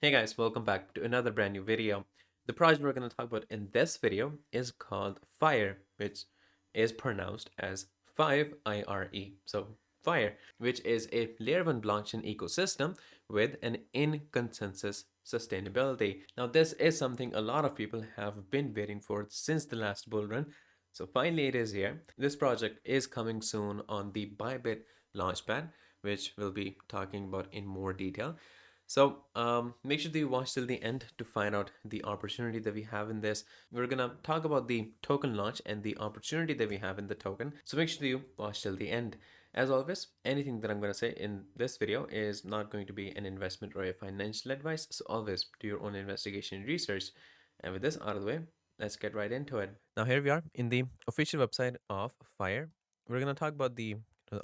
Hey guys, welcome back to another brand new video. The project we're going to talk about in this video is called Fire, which is pronounced as 5IRE. So, Fire, which is a Layer-1 blockchain ecosystem with an in-consensus sustainability. Now, this is something a lot of people have been waiting for since the last bull run. So, finally, it is here. This project is coming soon on the Bybit Launchpad, which we'll be talking about in more detail. So make sure that you watch till the end to find out the opportunity that we have in this. We're gonna talk about the token launch and the opportunity that we have in the token. So make sure that you watch till the end. As always, anything that I'm gonna say in this video is not going to be an investment or a financial advice. So always do your own investigation and research. And with this out of the way, let's get right into it. Now here we are in the official website of Fire. We're gonna talk about the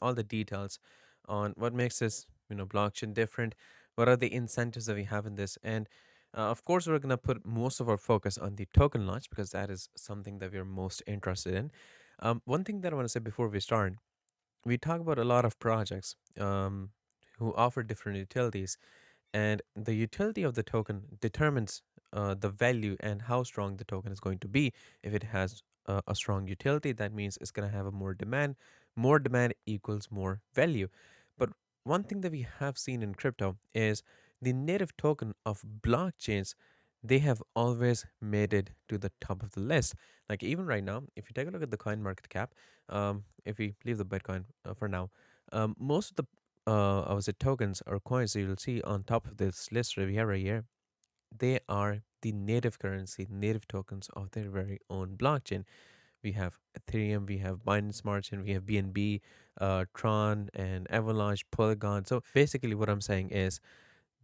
all the details on what makes this blockchain different, what are the incentives that we have in this, and of course we're going to put most of our focus on the token launch because that is something that we're most interested in. One thing that I want to say before we start, we talk about a lot of projects who offer different utilities, and the utility of the token determines the value and how strong the token is going to be. If it has a strong utility, that means it's going to have a more demand. More demand equals more value. But one thing that we have seen in crypto is the native token of blockchains. They have always made it to the top of the list. Like even right now, if you take a look at the coin market cap, if we leave the Bitcoin for now, most of the I would say tokens or coins that you'll see on top of this list that we have right here, they are the native currency, native tokens of their very own blockchain. We have Ethereum, we have Binance Smart Chain, we have BNB, Tron, and Avalanche, Polygon. So basically, what I'm saying is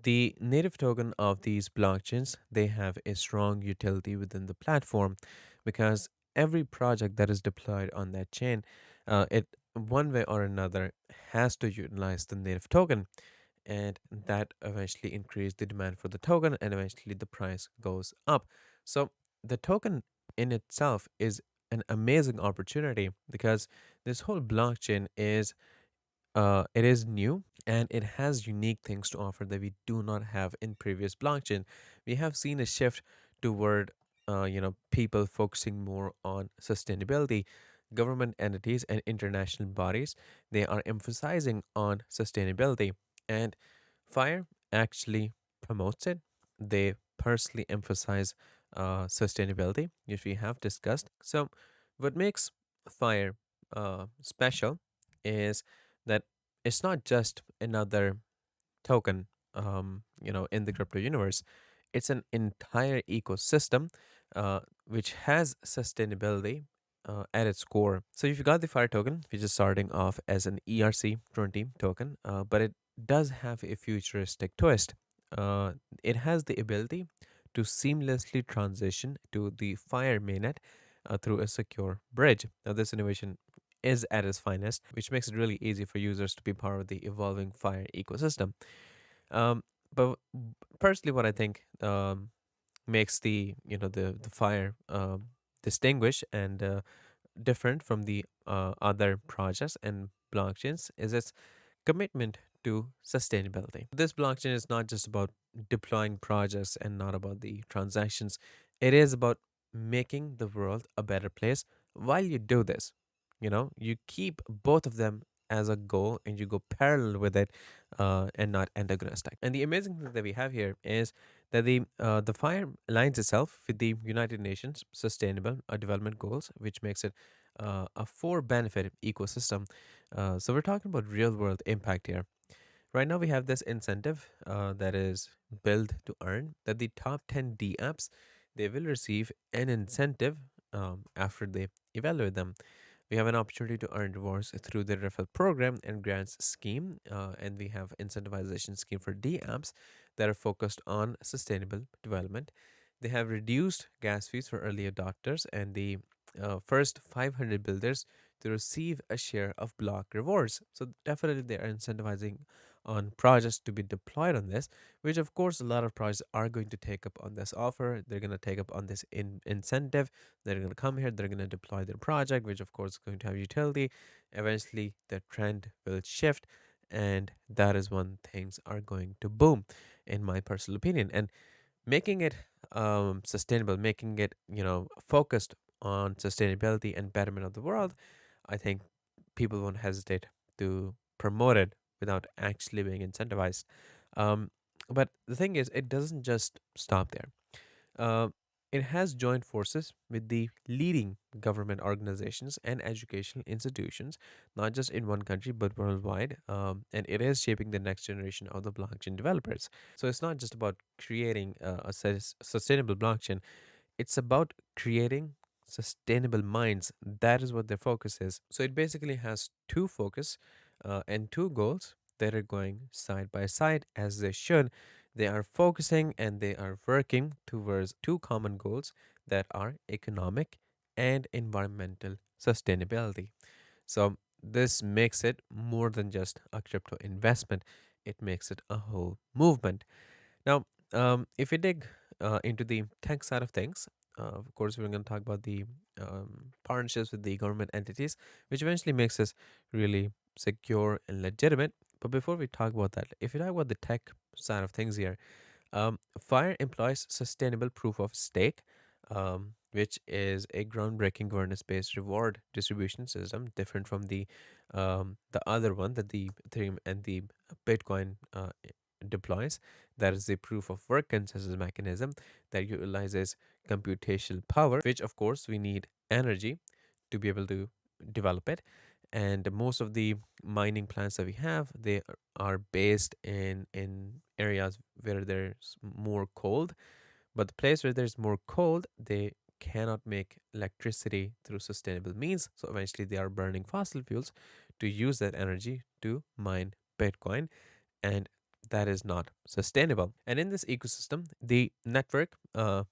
the native token of these blockchains, they have a strong utility within the platform because every project that is deployed on that chain, it one way or another has to utilize the native token, and that eventually increase the demand for the token, and eventually the price goes up. So the token in itself is an amazing opportunity because this whole blockchain is it is new and it has unique things to offer that we do not have in previous blockchain. We have seen a shift toward people focusing more on sustainability. Government entities and international bodies, they are emphasizing on sustainability, and Fire actually promotes it. They personally emphasize sustainability, which we have discussed. So what makes Fire special is that it's not just another token, in the crypto universe. It's an entire ecosystem which has sustainability at its core. So if you got the Fire token, which is starting off as an ERC20 token, but it does have a futuristic twist. Uh, it has the ability to seamlessly transition to the Fire mainnet through a secure bridge. Now, this innovation is at its finest, which makes it really easy for users to be part of the evolving Fire ecosystem. Um, but personally, what I think makes the Fire distinguish and different from the other projects and blockchains is its commitment to sustainability. This blockchain is not just about deploying projects and not about the transactions. It is about making the world a better place. While you do this, you keep both of them as a goal and you go parallel with it and not antagonistic. And the amazing thing that we have here is that the fire aligns itself with the United Nations Sustainable Development Goals, which makes it a for benefit ecosystem. So we're talking about real world impact here. Right now, we have this incentive that is built to earn that the top 10 D apps, they will receive an incentive after they evaluate them. We have an opportunity to earn rewards through the referral program and grants scheme, and we have incentivization scheme for D apps that are focused on sustainable development. They have reduced gas fees for early adopters and the first 500 builders to receive a share of block rewards. So definitely they are incentivizing on projects to be deployed on this, which of course a lot of projects are going to take up on this offer. They're going to take up on this incentive. They're going to come here, they're going to deploy their project, which of course is going to have utility. Eventually the trend will shift, and that is when things are going to boom. in my personal opinion. And making it sustainable, making it, focused on sustainability and betterment of the world, I think people won't hesitate to promote it without actually being incentivized. Um, but the thing is, it doesn't just stop there. Uh, it has joined forces with the leading government organizations and educational institutions, not just in one country but worldwide. And it is shaping the next generation of the blockchain developers. So it's not just about creating sustainable blockchain, it's about creating sustainable minds. That is what their focus is. So it basically has two focus and two goals that are going side by side as they should. They are focusing and they are working towards two common goals that are economic and environmental sustainability. So this makes it more than just a crypto investment. It makes it a whole movement. Now, if we dig into the tech side of things, of course, we're going to talk about the partnerships with the government entities, which eventually makes us really secure and legitimate. But before we talk about that, if you talk about the tech side of things here, FIRE employs sustainable proof of stake, which is a groundbreaking governance-based reward distribution system, different from the other one that the Ethereum and the Bitcoin deploys. That is the proof of work consensus mechanism that utilizes computational power, which of course we need energy to be able to develop it. And most of the mining plants that we have, they are based in areas where there's more cold. But the place where there's more cold, they cannot make electricity through sustainable means. So eventually they are burning fossil fuels to use that energy to mine Bitcoin, and that is not sustainable. And in this ecosystem, the network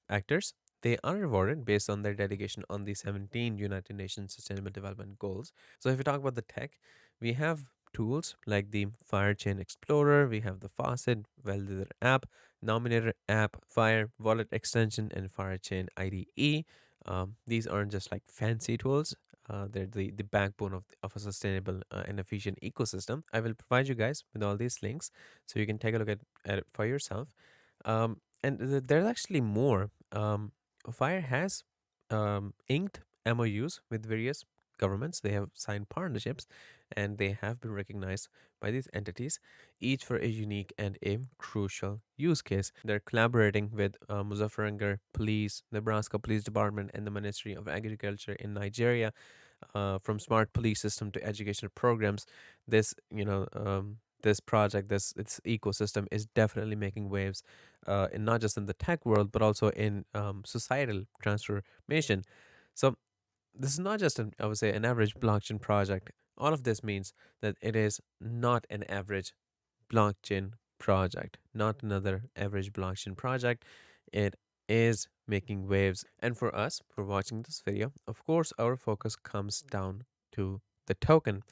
actors, they are rewarded based on their dedication on the 17 United Nations Sustainable Development Goals. So if we talk about the tech, we have tools like the Firechain Explorer, we have the Faucet, Validator app, Nominator app, Fire Wallet extension, and Firechain IDE. These aren't just like fancy tools. They're the backbone of a sustainable and efficient ecosystem. I will provide you guys with all these links so you can take a look at it for yourself. And there's actually more. Fire has inked MOUs with various governments. They have signed partnerships and they have been recognized by these entities, each for a unique and a crucial use case. They're collaborating with Muzaffarnagar Police, Nebraska Police Department, and the Ministry of Agriculture in Nigeria. From smart police system to educational programs, this this project, this ecosystem is definitely making waves, in not just in the tech world but also in societal transformation. So this is not just I would say an average blockchain project. All of this means that it is not an average blockchain project, not another average blockchain project. It is making waves. And for us, for watching this video, of course, our focus comes down to the token.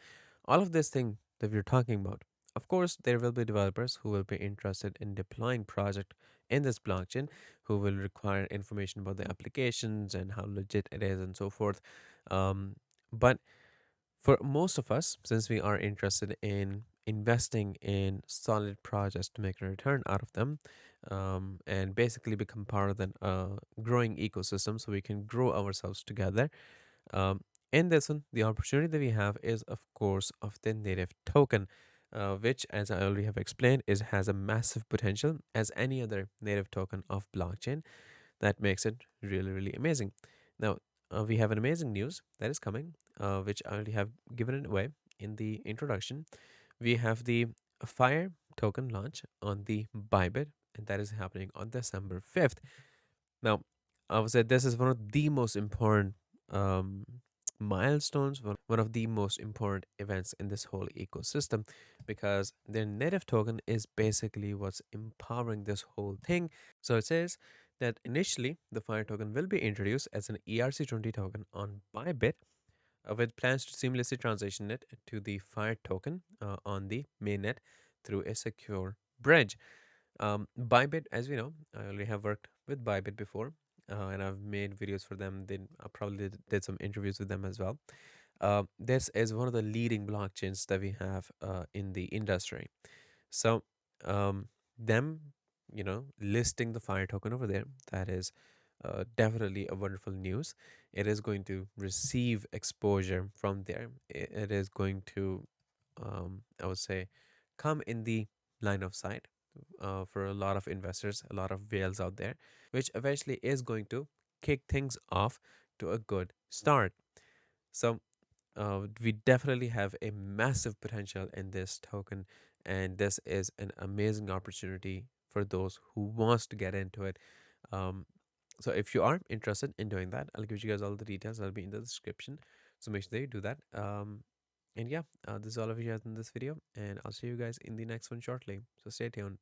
All of this thing that we're talking about. Of course, there will be developers who will be interested in deploying project in this blockchain, who will require information about the applications and how legit it is and so forth. But for most of us, since we are interested in investing in solid projects to make a return out of them, and basically become part of the growing ecosystem so we can grow ourselves together, um, in this one, the opportunity that we have is, of course, of the native token, which, as I already have explained, is has a massive potential as any other native token of blockchain. That makes it really, really amazing. Now, we have an amazing news that is coming, which I already have given it away in the introduction. We have the Fire token launch on the Bybit, and that is happening on December 5th. Now, I would say this is one of the most important um, milestones, one of the most important events in this whole ecosystem, because their native token is basically what's empowering this whole thing. So it says that initially the Fire token will be introduced as an ERC20 token on Bybit, with plans to seamlessly transition it to the Fire token on the mainnet through a secure bridge. Bybit, as we know, I already have worked with Bybit before, and I've made videos for them. Then I probably did some interviews with them as well. This is one of the leading blockchains that we have in the industry. So, them listing the Fire token over there. That is definitely a wonderful news. It is going to receive exposure from there. It is going to, I would say, come in the line of sight for a lot of investors, a lot of whales out there, which eventually is going to kick things off to a good start. So we definitely have a massive potential in this token, and this is an amazing opportunity for those who wants to get into it. um, so if you are interested in doing that, I'll give you guys all the details. I'll be in the description, so make sure that you do that. And yeah, this is all of you guys in this video, and I'll see you guys in the next one shortly, so stay tuned.